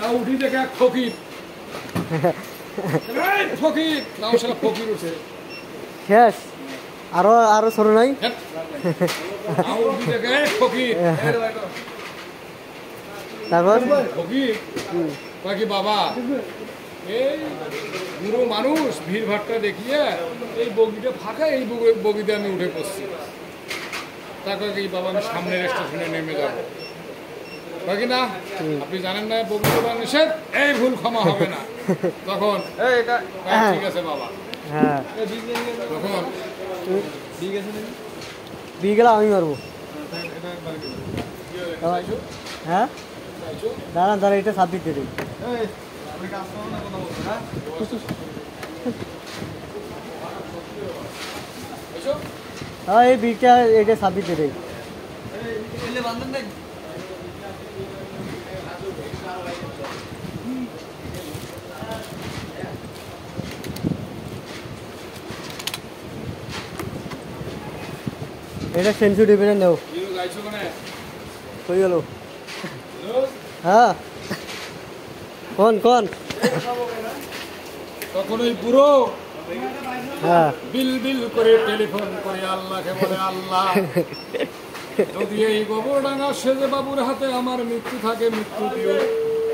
তাও উঠি দেখে এক ফকির ফকির তাও সেটা ফকির উঠে শেষ আরো আরো ছোট নাই তাও উঠি দেখে ফকির তারপর ফকির বাকি বাবা এই বুড়ো মানুষ ভিড় ভাট্টা দেখিয়ে এই বগিটা ফাঁকা এই বগিতে আমি উঠে পড়ছি তাকে কি বাবা আমি সামনের স্টেশনে নেমে যাব বাকি না আপনি জানেন না বগি দেওয়া নিষেধ এই ভুল ক্ষমা হবে না তখন ঠিক আছে বাবা হ্যাঁ তখন বিয়ে আমি মারবো হ্যাঁ দাঁড়ান দাঁড়া এটা সাবমিট দিয়ে দিই হ্যাঁ এই বিটা এটা সাবমিট দিয়ে দিই এটা সেন্সিটিভ এটা নেও কই গেল হ্যাঁ কোন কোন তখন ওই বুড়ো হ্যাঁ বিল বিল করে টেলিফোন করে আল্লাহকে বলে আল্লাহ যদি এই গোবরডাঙ্গা সেজে বাবুর হাতে আমার মৃত্যু থাকে মৃত্যু দিও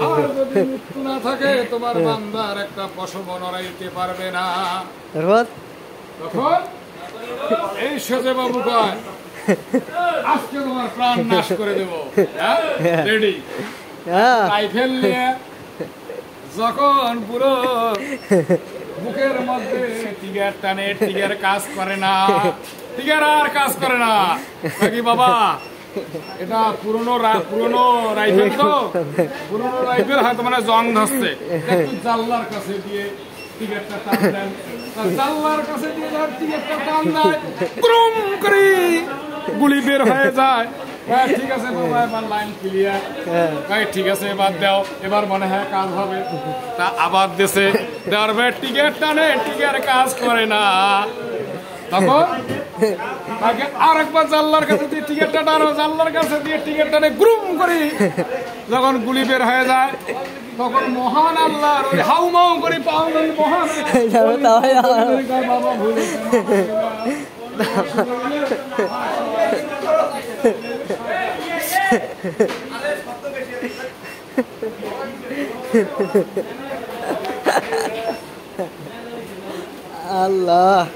আর যদি মৃত্যু না থাকে তোমার বান্দার একটা পশম নড়াইতে পারবে না তারপর তখন এই সেজে বাবু কয় আজকে তোমার প্রাণ নাশ করে দেবো রেডি হ্যাঁ রাইফেল নিয়ে যখন পুরো বুকের মধ্যে টিগার টানে টিগার কাজ করে না টিগার আর কাজ করে না নাকি বাবা এটা পুরনো রাইফেল তো পুরনো রাইফেল হয়তো মানে জং ধরছে একটু জানলার কাছে দিয়ে টিগারটা টান দেন জানলার কাছে দিয়ে ধর টিগারটা টান দেয় ক্রম করে গুলি বের হয়ে যায় ঠিক আছে বাবা এবার লাইন ক্লিয়ার ঠিক আছে এবার দাও এবার মনে হয় কাজ হবে তা আবার দেশে দেওয়ার পর টিকিট টানে টিকিট কাজ করে না তখন তাকে আরেকবার জানলার কাছে দিয়ে টিকিটটা টানো জানলার কাছে দিয়ে টিকিট টানে গ্রুম করি যখন গুলি বের হয়ে যায় তখন মহান আল্লাহর ওই হাউমাউ করে পাওনি মহান বাবা ভুলে আল্লাহ